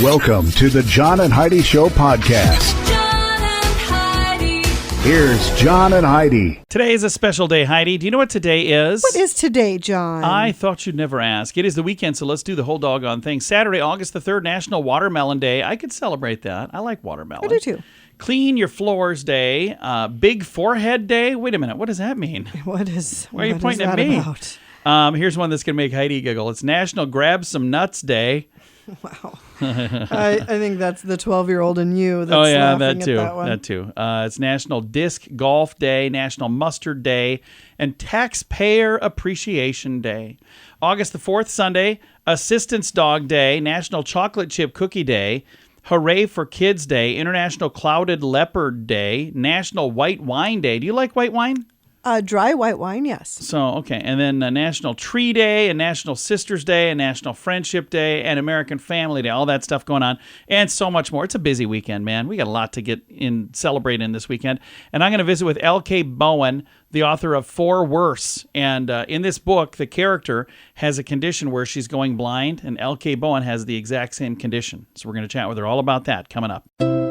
Welcome to the John and Heidi Show podcast. John and Heidi. Here's John and Heidi. Today is a special day, Heidi. Do you know what today is? What is today, John? I thought you'd never ask. It is the weekend, so let's do the whole doggone thing. Saturday, August the 3rd, National Watermelon Day. I could celebrate that. I like watermelon. I do too. Clean Your Floors Day. Big Forehead Day. Wait a minute. What does that mean? Why are you pointing at me? About? Here's one that's going to make Heidi giggle. It's National Grab Some Nuts Day. Wow. I think that's the 12-year-old in you that's that too. at that one. That too. It's National Disc Golf Day, National Mustard Day, and Taxpayer Appreciation Day. August the 4th, Sunday, Assistance Dog Day, National Chocolate Chip Cookie Day, Hooray for Kids Day, International Clouded Leopard Day, National White Wine Day. Do you like white wine? Dry white wine, yes. So, okay. And then National Tree Day, and National Sisters Day, and National Friendship Day, and American Family Day. All that stuff going on, and so much more. It's a busy weekend, man. We got a lot to get in, celebrate in this weekend. And I'm going to visit with L.K. Bowen, the author of For Worse. And in this book, the character has a condition where she's going blind, and L.K. Bowen has the exact same condition. So we're going to chat with her all about that coming up.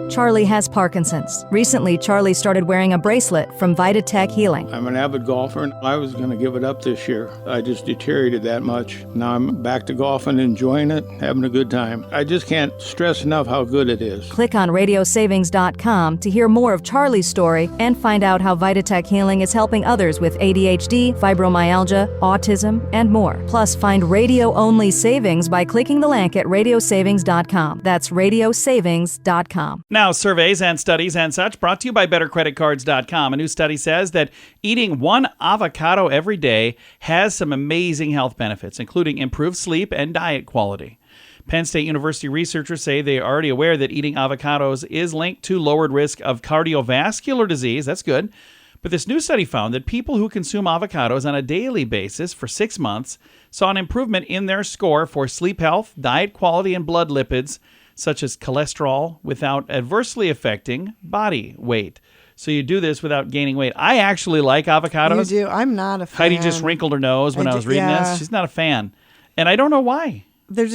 Charlie has Parkinson's. Recently, Charlie started wearing a bracelet from Vitatech Healing. I'm an avid golfer, and I was going to give it up this year. I just deteriorated that much. Now I'm back to golfing, enjoying it, having a good time. I just can't stress enough how good it is. Click on radiosavings.com to hear more of Charlie's story and find out how Vitatech Healing is helping others with ADHD, fibromyalgia, autism, and more. Plus, find radio-only savings by clicking the link at radiosavings.com. That's radiosavings.com. Now, surveys and studies and such brought to you by BetterCreditCards.com. A new study says that eating one avocado every day has some amazing health benefits, including improved sleep and diet quality. Penn State University researchers say they are already aware that eating avocados is linked to lowered risk of cardiovascular disease. That's good. But this new study found that people who consume avocados on a daily basis for 6 months saw an improvement in their score for sleep health, diet quality, and blood lipids, such as cholesterol, without adversely affecting body weight. So you do this without gaining weight. I actually like avocados. You do. I'm not a fan. Heidi just wrinkled her nose when I was reading this. She's not a fan. And I don't know why. They're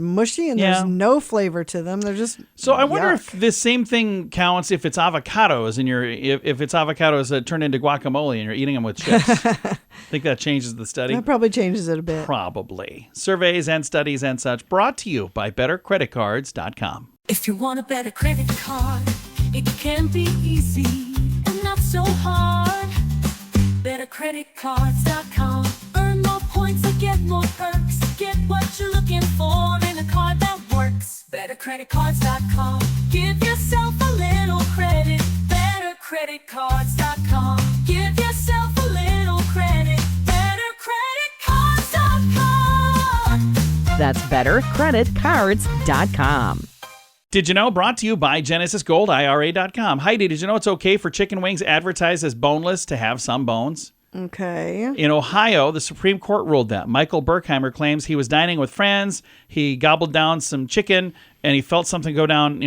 mushy and there's no flavor to them. They're just So I wonder yuck. if this same thing counts if it's avocados and if it's avocados that turn into guacamole and you're eating them with chips. I think that changes the study. That probably changes it a bit. Probably. Surveys and studies and such brought to you by BetterCreditCards.com. If you want a better credit card, it can be easy and not so hard. BetterCreditCards.com. Earn more points and get more perks. Get what you're looking for in a card that works. BetterCreditCards.com. Give yourself a little credit. BetterCreditCards.com. Give yourself a little credit. BetterCreditCards.com. That's BetterCreditCards.com. Did you know? Brought to you by GenesisGoldIRA.com. Heidi, did you know it's okay for chicken wings advertised as boneless to have some bones? Okay. In Ohio, the Supreme Court ruled that. Michael Berkheimer claims he was dining with friends. He gobbled down some chicken, and he felt something go down,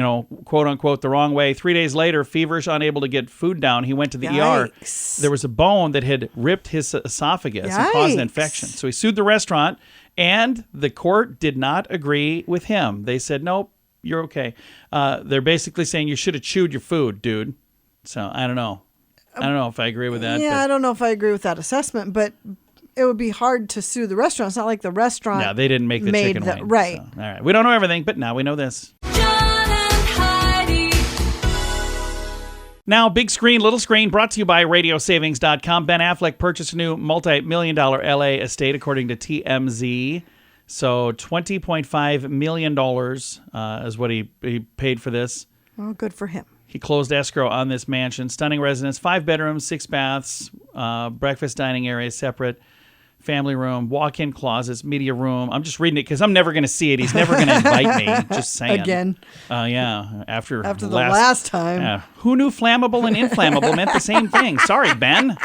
quote unquote, the wrong way. 3 days later, feverish, unable to get food down, he went to the ER. There was a bone that had ripped his esophagus and caused an infection. So he sued the restaurant, and the court did not agree with him. They said, nope, you're okay. They're basically saying you should have chewed your food, dude. So I don't know. I don't know if I agree with that. Yeah, I don't know if I agree with that assessment, but it would be hard to sue the restaurant. It's not like the restaurant. No, they didn't make the chicken wing. Right. So, all right. We don't know everything, but now we know this. John and Heidi. Now, big screen, little screen, brought to you by RadioSavings.com. Ben Affleck purchased a new multi-million-dollar LA estate, according to TMZ. So $20.5 million is what he paid for this. Well, good for him. He closed escrow on this mansion. Stunning residence, 5 bedrooms, 6 baths, breakfast dining area separate, family room, walk-in closets, media room. I'm just reading it because I'm never going to see it. He's never going to invite me. Just saying. Again. Yeah. After the last time. Yeah. Who knew flammable and inflammable meant the same thing? Sorry, Ben.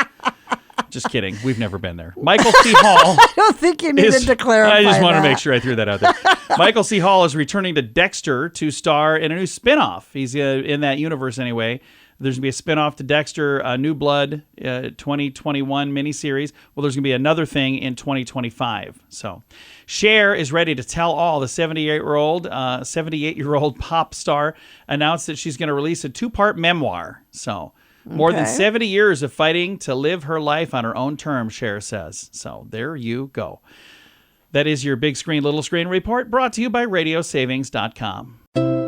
Just kidding. We've never been there. Michael C. Hall. I don't think you needed to clarify I just want to that. make sure I threw that out there. Michael C. Hall is returning to Dexter to star in a new spinoff. He's in that universe anyway. There's going to be a spinoff to Dexter, New Blood, 2021 miniseries. Well, there's going to be another thing in 2025. So Cher is ready to tell all. The 78-year-old pop star announced that she's going to release a 2-part memoir. So more than 70 years of fighting to live her life on her own terms, Cher says. So there you go. That is your Big Screen, Little Screen report, brought to you by RadioSavings.com.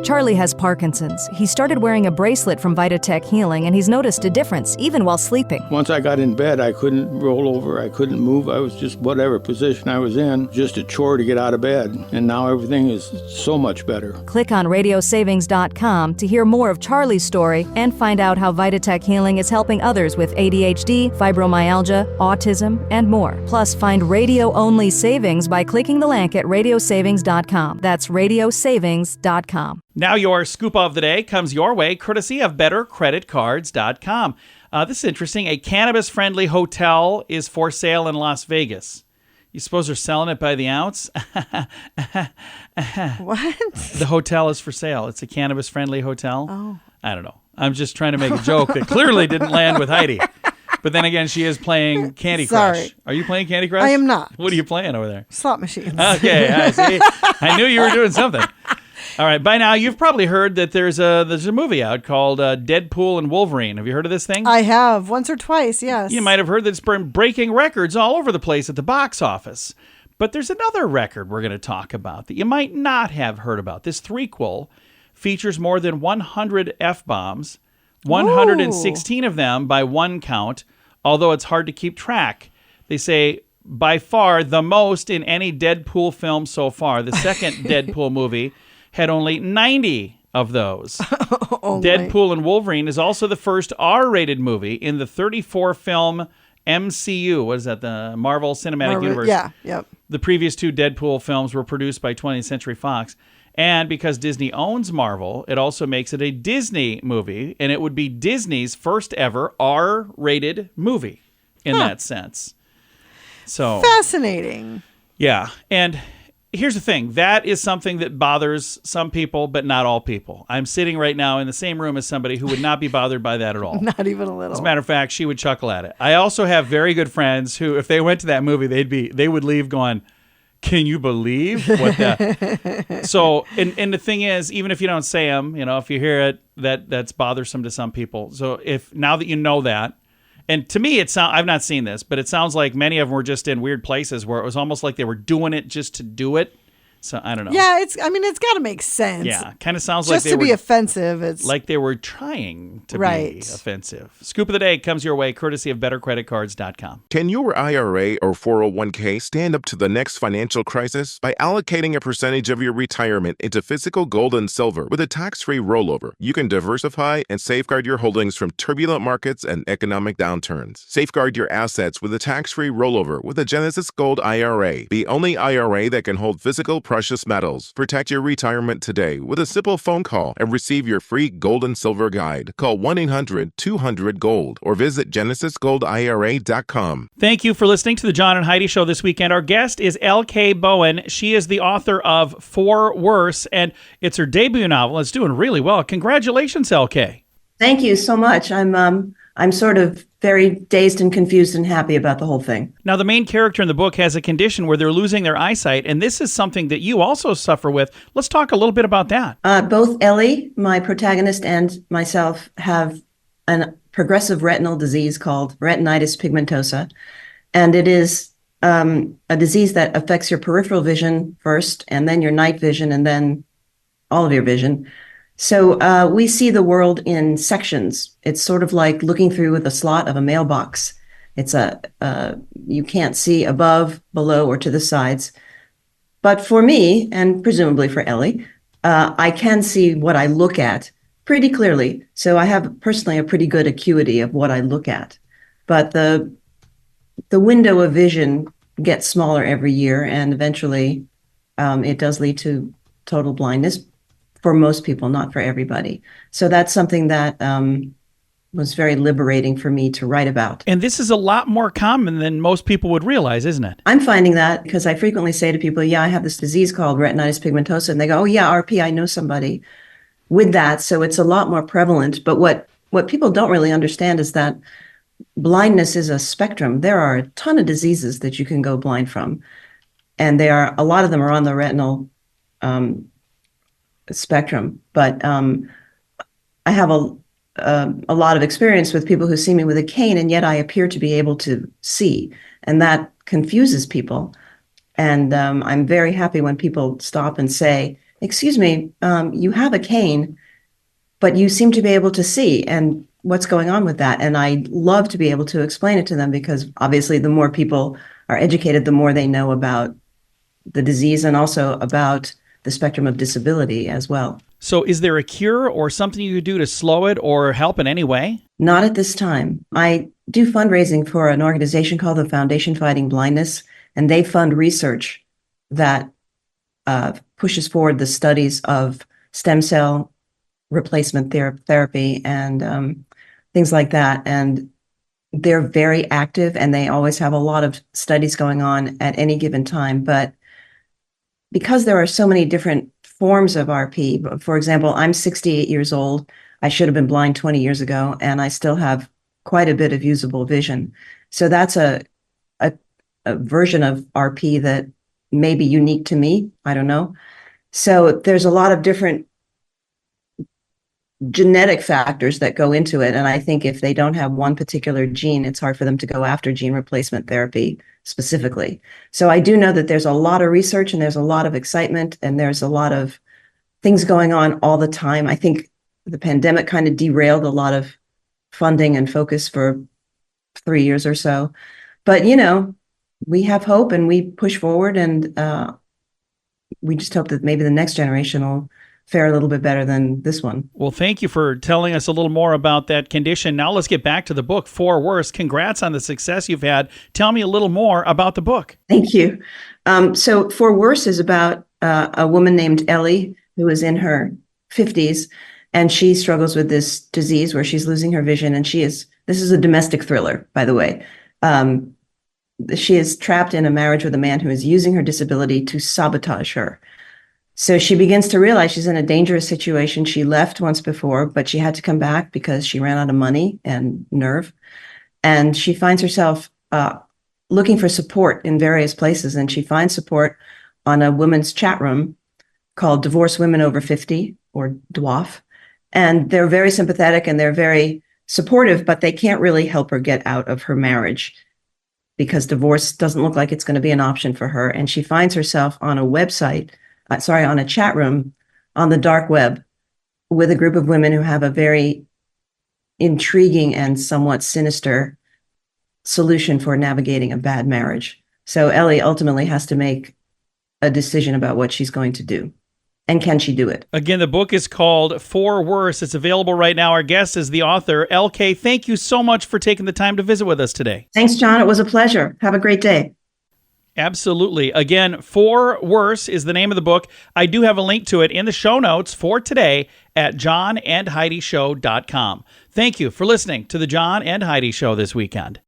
Charlie has Parkinson's. He started wearing a bracelet from Vitatech Healing, and he's noticed a difference, even while sleeping. Once I got in bed, I couldn't roll over, I couldn't move. I was just whatever position I was in, just a chore to get out of bed. And now everything is so much better. Click on RadioSavings.com to hear more of Charlie's story and find out how Vitatech Healing is helping others with ADHD, fibromyalgia, autism, and more. Plus, find radio-only savings by clicking the link at RadioSavings.com. That's RadioSavings.com. Now your scoop of the day comes your way, courtesy of BetterCreditCards.com. This is interesting. A cannabis-friendly hotel is for sale in Las Vegas. You suppose they're selling it by the ounce? What? The hotel is for sale. It's a cannabis-friendly hotel. Oh. I don't know. I'm just trying to make a joke that clearly didn't land with Heidi. But then again, she is playing Candy Crush. Sorry. Are you playing Candy Crush? I am not. What are you playing over there? Slot machines. Okay, I see. I knew you were doing something. All right, by now you've probably heard that there's a movie out called Deadpool and Wolverine. Have you heard of this thing? I have, once or twice, yes. You might have heard that it's been breaking records all over the place at the box office. But there's another record we're going to talk about that you might not have heard about. This threequel features more than 100 F-bombs, 116 of them by one count, although it's hard to keep track. They say by far the most in any Deadpool film so far. The second Deadpool movie had only 90 of those. Deadpool and Wolverine is also the first R-rated movie in the 34-film MCU. What is that? The Marvel Cinematic Universe. Yeah, yep. The previous 2 Deadpool films were produced by 20th Century Fox. And because Disney owns Marvel, it also makes it a Disney movie, and it would be Disney's first ever R-rated movie in that sense. So Fascinating. yeah, and here's the thing. That is something that bothers some people, but not all people. I'm sitting right now in the same room as somebody who would not be bothered by that at all. Not even a little. As a matter of fact, she would chuckle at it. I also have very good friends who, if they went to that movie, they would leave going, can you believe what that? So, and the thing is, even if you don't say them, if you hear it, that's bothersome to some people. So now that you know that, and to me, I've not seen this, but it sounds like many of them were just in weird places where it was almost like they were doing it just to do it. So I don't know. Yeah, it's got to make sense. Yeah, kind of sounds just like they to be offensive. It's like they were trying to Right. be offensive. Scoop of the day comes your way, courtesy of BetterCreditCards.com. Can your IRA or 401k stand up to the next financial crisis? By allocating a percentage of your retirement into physical gold and silver with a tax-free rollover, you can diversify and safeguard your holdings from turbulent markets and economic downturns. Safeguard your assets with a tax-free rollover with a Genesis Gold IRA, the only IRA that can hold physical precious metals. Protect your retirement today with a simple phone call and receive your free gold and silver guide. Call 1-800-200-GOLD or visit genesisgoldira.com. Thank you for listening to the John and Heidi Show this weekend. Our guest is L.K. Bowen. She is the author of For Worse, and it's her debut novel. It's doing really well. Congratulations, L.K. Thank you so much. I'm sort of very dazed and confused and happy about the whole thing. Now, the main character in the book has a condition where they're losing their eyesight, and this is something that you also suffer with. Let's talk a little bit about that. Both Ellie, my protagonist, and myself have a progressive retinal disease called retinitis pigmentosa, and it is a disease that affects your peripheral vision first, and then your night vision, and then all of your vision. So we see the world in sections. It's sort of like looking through the slot of a mailbox. It's you can't see above, below, or to the sides. But for me, and presumably for Ellie, I can see what I look at pretty clearly. So I have personally a pretty good acuity of what I look at. But the window of vision gets smaller every year, and eventually it does lead to total blindness. For most people, not for everybody. So that's something that was very liberating for me to write about. And this is a lot more common than most people would realize, isn't it? I'm finding that because I frequently say to people, yeah, I have this disease called retinitis pigmentosa. And they go, oh, yeah, RP, I know somebody with that. So it's a lot more prevalent. But what what people don't really understand is that blindness is a spectrum. There are a ton of diseases that you can go blind from, and a lot of them are on the retinal spectrum. But I have a lot of experience with people who see me with a cane, and yet I appear to be able to see, and that confuses people. And I'm very happy when people stop and say, "Excuse me, you have a cane, but you seem to be able to see, and what's going on with that?" And I love to be able to explain it to them, because obviously the more people are educated, the more they know about the disease and also about the spectrum of disability as well. So is there a cure or something you could do to slow it or help in any way? Not at this time. I do fundraising for an organization called the Foundation Fighting Blindness, and they fund research that pushes forward the studies of stem cell replacement therapy and things like that. And they're very active, and they always have a lot of studies going on at any given time. But because there are so many different forms of RP, for example, I'm 68 years old. I should have been blind 20 years ago, and I still have quite a bit of usable vision. So that's a version of RP that may be unique to me. I don't know. So there's a lot of different genetic factors that go into it. And I think if they don't have one particular gene, it's hard for them to go after gene replacement therapy specifically. So I do know that there's a lot of research, and there's a lot of excitement, and there's a lot of things going on all the time. I think the pandemic kind of derailed a lot of funding and focus for 3 years or so. But, we have hope, and we push forward, and we just hope that maybe the next generation will fare a little bit better than this one. Well, thank you for telling us a little more about that condition. Now let's get back to the book, For Worse. Congrats on the success you've had. Tell me a little more about the book. Thank you. So For Worse is about a woman named Ellie, who is in her 50s, and she struggles with this disease where she's losing her vision. And this is a domestic thriller, by the way. She is trapped in a marriage with a man who is using her disability to sabotage her. So she begins to realize she's in a dangerous situation. She left once before, but she had to come back because she ran out of money and nerve. And she finds herself looking for support in various places. And she finds support on a women's chat room called Divorced Women Over 50, or DWOF. And they're very sympathetic, and they're very supportive, but they can't really help her get out of her marriage because divorce doesn't look like it's going to be an option for her. And she finds herself on a website, on a chat room on the dark web with a group of women who have a very intriguing and somewhat sinister solution for navigating a bad marriage. So Ellie ultimately has to make a decision about what she's going to do. And can she do it? Again, the book is called For Worse. It's available right now. Our guest is the author, LK. Thank you so much for taking the time to visit with us today. Thanks, John. It was a pleasure. Have a great day. Absolutely. Again, For Worse is the name of the book. I do have a link to it in the show notes for today at johnandheidishow.com. Thank you for listening to the John and Heidi Show this weekend.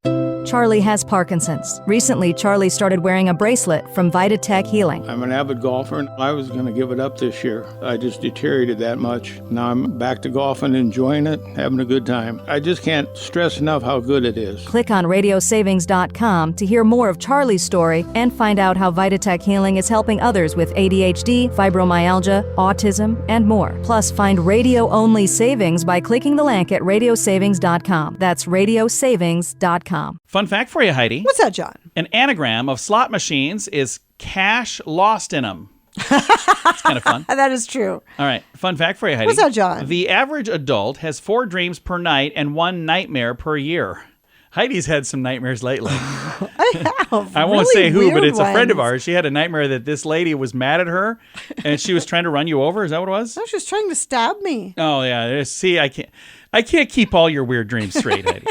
Charlie has Parkinson's. Recently, Charlie started wearing a bracelet from VitaTech Healing. I'm an avid golfer, and I was going to give it up this year. I just deteriorated that much. Now I'm back to golfing, enjoying it, having a good time. I just can't stress enough how good it is. Click on radiosavings.com to hear more of Charlie's story and find out how VitaTech Healing is helping others with ADHD, fibromyalgia, autism, and more. Plus, find radio-only savings by clicking the link at radiosavings.com. That's radiosavings.com. Fun fact for you, Heidi. What's that, John? An anagram of slot machines is cash lost in them. It's kind of fun. That is true. All right. Fun fact for you, Heidi. What's that, John? The average adult has 4 dreams per night and 1 nightmare per year. Heidi's had some nightmares lately. I have. I won't really say who, but weird it's a friend of ones. ours. She had a nightmare that this lady was mad at her and she was trying to run you over. Is that what it was? No, she was trying to stab me. Oh, yeah. See, I can't keep all your weird dreams straight, Heidi.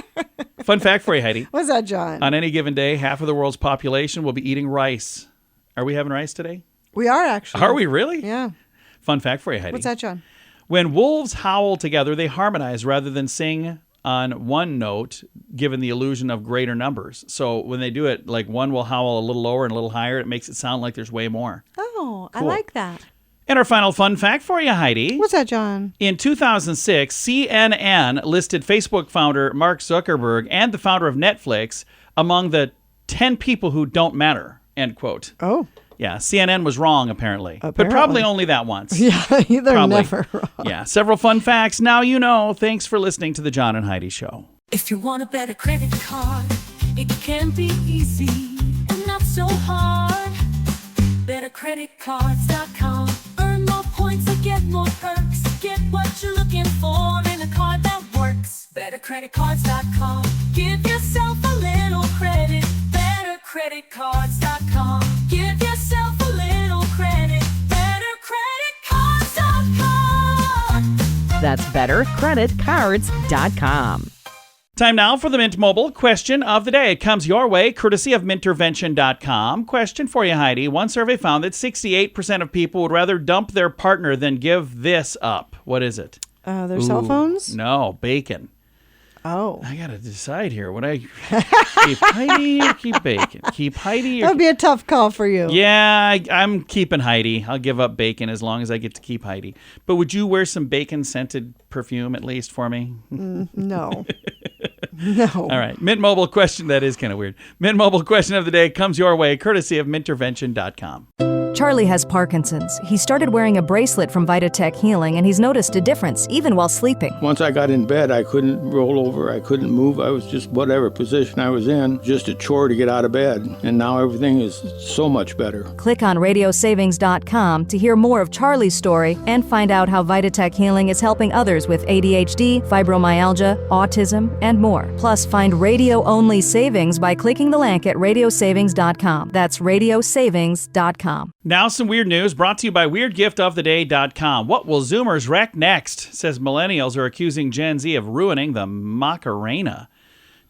Fun fact for you, Heidi. What's that, John? On any given day, half of the world's population will be eating rice. Are we having rice today? We are actually. Are we really? Yeah. Fun fact for you, Heidi. What's that, John? When wolves howl together, they harmonize rather than sing on one note, given the illusion of greater numbers. So when they do it, like one will howl a little lower and a little higher, it makes it sound like there's way more. Oh, I Cool. like that. And our final fun fact for you, Heidi. What's that, John? In 2006, CNN listed Facebook founder Mark Zuckerberg and the founder of Netflix among the 10 people who don't matter, end quote. Oh. Yeah, CNN was wrong, apparently. But Apparently. probably only that once. Yeah, they're Probably. never wrong. Yeah, several fun facts. Now you know. Thanks for listening to the John and Heidi Show. If you want a better credit card, it can be easy and not so hard. BetterCreditCards.com. Earn more points and get more perks. Get what you're looking for in a card that works. BetterCreditCards.com. Give yourself a little credit. BetterCreditCards.com. Give yourself a little credit. BetterCreditCards.com. That's bettercreditcards.com. Time now for the Mint Mobile question of the day. It comes your way, courtesy of mintervention.com. Question for you, Heidi. One survey found that 68% of people would rather dump their partner than give this up. What is it? Their cell phones? No, bacon. Oh. I got to decide here. Would I keep Heidi or keep bacon? Keep Heidi or That would be a tough call for you. Yeah, I'm keeping Heidi. I'll give up bacon as long as I get to keep Heidi. But would you wear some bacon-scented perfume at least for me? No. No. All right. Mint Mobile question. That is kind of weird. Mint Mobile question of the day comes your way, courtesy of mintervention.com. Charlie has Parkinson's. He started wearing a bracelet from Vitatech Healing, and he's noticed a difference, even while sleeping. Once I got in bed, I couldn't roll over. I couldn't move. I was just whatever position I was in, just a chore to get out of bed. And now everything is so much better. Click on radiosavings.com to hear more of Charlie's story and find out how Vitatech Healing is helping others with ADHD, fibromyalgia, autism, and more. Plus, find radio-only savings by clicking the link at radiosavings.com. That's radiosavings.com. Now some weird news brought to you by WeirdGiftOfTheDay.com. What will Zoomers wreck next? Says millennials are accusing Gen Z of ruining the Macarena.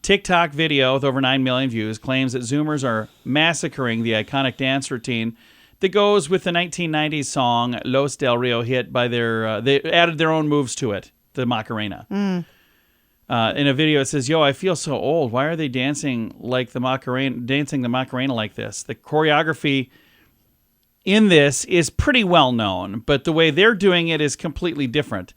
TikTok video with over 9 million views claims that Zoomers are massacring the iconic dance routine that goes with the 1990s song Los Del Rio hit by they added their own moves to it, the Macarena. In a video it says, "Yo, I feel so old. Why are they dancing the Macarena like this?" The choreography in this is pretty well known, but the way they're doing it is completely different.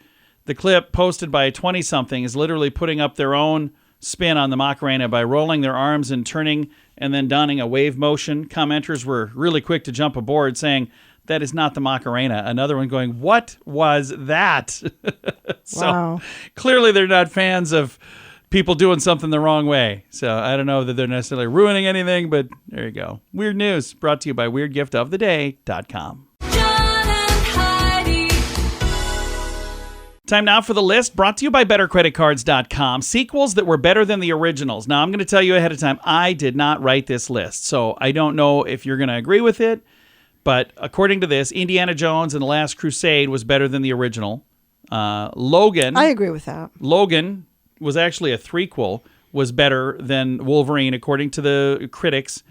The clip posted by a 20-something is literally putting up their own spin on the Macarena by rolling their arms and turning and then donning a wave motion. Commenters were really quick to jump aboard saying, "That is not the Macarena." Another one going, "What was that?" So Wow. clearly they're not fans of people doing something the wrong way. So I don't know that they're necessarily ruining anything, but there you go. Weird news brought to you by WeirdGiftOfTheDay.com. John and Heidi. Time now for the list brought to you by BetterCreditCards.com. Sequels that were better than the originals. Now, I'm going to tell you ahead of time, I did not write this list, so I don't know if you're going to agree with it, but according to this, Indiana Jones and the Last Crusade was better than the original. Logan. I agree with that. Logan was actually a threequel, was better than Wolverine, according to the critics.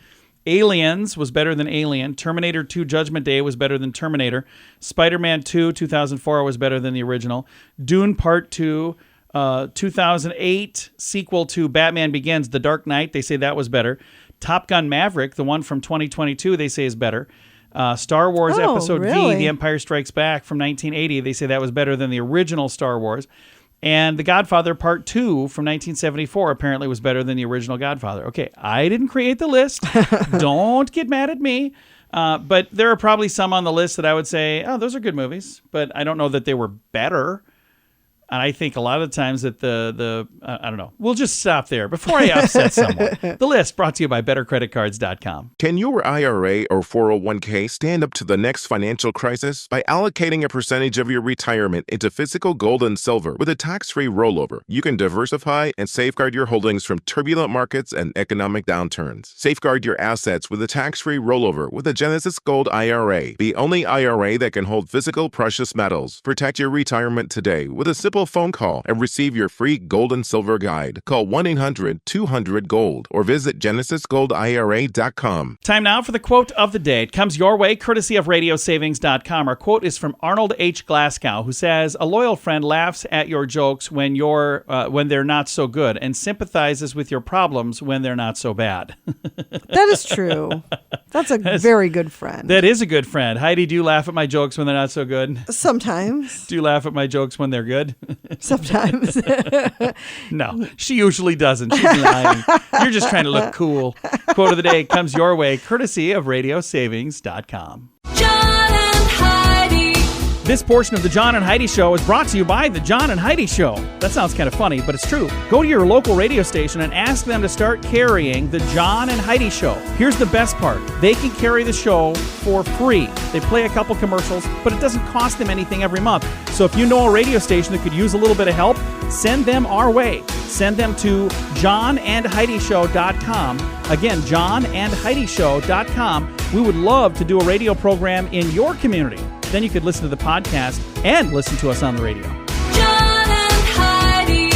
Aliens was better than Alien. Terminator 2 Judgment Day was better than Terminator. Spider-Man 2 2004 was better than the original. Dune Part 2 2008 sequel to Batman Begins, The Dark Knight, they say that was better. Top Gun Maverick, the one from 2022, they say is better. Star Wars Oh, Episode really? V, The Empire Strikes Back from 1980, they say that was better than the original Star Wars. And The Godfather Part 2 from 1974 apparently was better than the original Godfather. Okay, I didn't create the list. Don't get mad at me. But there are probably some on the list that I would say, oh, those are good movies. But I don't know that they were better. And I think a lot of the times that I don't know. We'll just stop there before I upset someone. The list brought to you by BetterCreditCards.com. Can your IRA or 401k stand up to the next financial crisis? By allocating a percentage of your retirement into physical gold and silver with a tax-free rollover, you can diversify and safeguard your holdings from turbulent markets and economic downturns. Safeguard your assets with a tax-free rollover with a Genesis Gold IRA, the only IRA that can hold physical precious metals. Protect your retirement today with a simple simple phone call and receive your free gold and silver guide. Call 1-800-200-GOLD or visit genesisgoldira.com. Time now for the quote of the day. It comes your way courtesy of radiosavings.com. Our quote is from Arnold H. Glasgow, who says, "A loyal friend laughs at your jokes when they're not so good and sympathizes with your problems when they're not so bad." That is true. That's a very good friend. That is a good friend. Heidi, do you laugh at my jokes when they're not so good? Sometimes. Do you laugh at my jokes when they're good? Sometimes. No, she usually doesn't. She's lying. You're just trying to look cool. Quote of the day comes your way courtesy of radiosavings.com. John and Heidi. This portion of the John and Heidi Show is brought to you by the John and Heidi Show. That sounds kind of funny, but it's true. Go to your local radio station and ask them to start carrying the John and Heidi Show. Here's the best part. They can carry the show for free. They play a couple commercials, but it doesn't cost them anything every month. So if you know a radio station that could use a little bit of help, send them our way. Send them to johnandheidishow.com. Again, johnandheidishow.com. We would love to do a radio program in your community. Then you could listen to the podcast and listen to us on the radio. John and Heidi.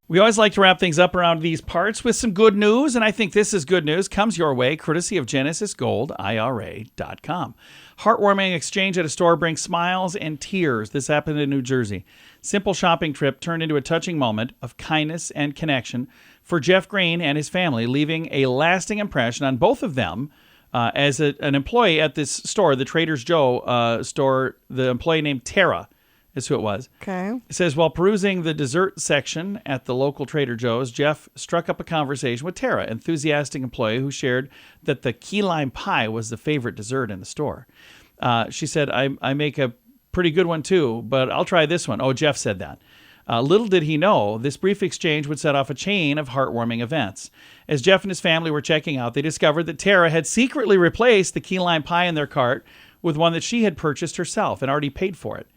We always like to wrap things up around these parts with some good news, and I think this is good news. Comes your way courtesy of genesisgoldira.com. Heartwarming exchange at a store brings smiles and tears. This happened in New Jersey. Simple shopping trip turned into a touching moment of kindness and connection for Jeff Green and his family, leaving a lasting impression on both of them. As an employee at this store, the Trader's Joe store, the employee named Tara is who it was. Okay. It says, while perusing the dessert section at the local Trader Joe's, Jeff struck up a conversation with Tara, enthusiastic employee who shared that the key lime pie was the favorite dessert in the store. She said, I make a pretty good one too, but I'll try this one. Oh, Jeff said that. Little did he know, this brief exchange would set off a chain of heartwarming events. As Jeff and his family were checking out, they discovered that Tara had secretly replaced the key lime pie in their cart with one that she had purchased herself and already paid for it.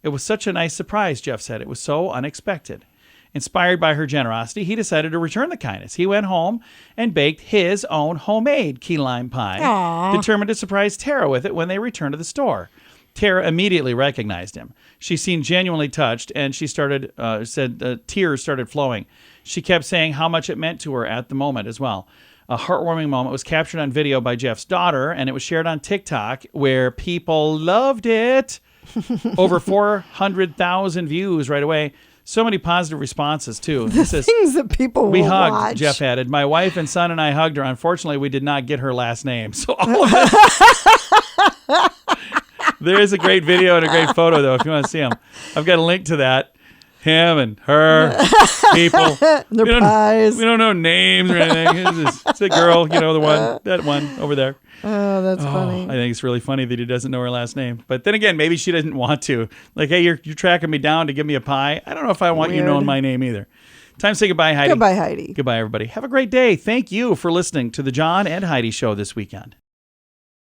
It was such a nice surprise, Jeff said. It was so unexpected. Inspired by her generosity, he decided to return the kindness. He went home and baked his own homemade key lime pie, determined to surprise Tara with it when they returned to the store. Tara immediately recognized him. She seemed genuinely touched, and she said tears started flowing. She kept saying how much it meant to her at the moment as well. A heartwarming moment was captured on video by Jeff's daughter, and it was shared on TikTok, where people loved it. Over 400,000 views right away. So many positive responses, too. The things that people we will hugged, watch. Jeff added. My wife and son and I hugged her. Unfortunately, we did not get her last name. So all of this... There is a great video and a great photo, though, if you want to see them. I've got a link to that. Him and her, people. Their pies. We don't know names or anything. It's a girl, that one over there. Oh, that's funny. I think it's really funny that he doesn't know her last name. But then again, maybe she doesn't want to. Like, hey, you're tracking me down to give me a pie. I don't know if I want you knowing my name either. Time to say goodbye, Heidi. Goodbye, Heidi. Goodbye, everybody. Have a great day. Thank you for listening to the John and Heidi Show this weekend.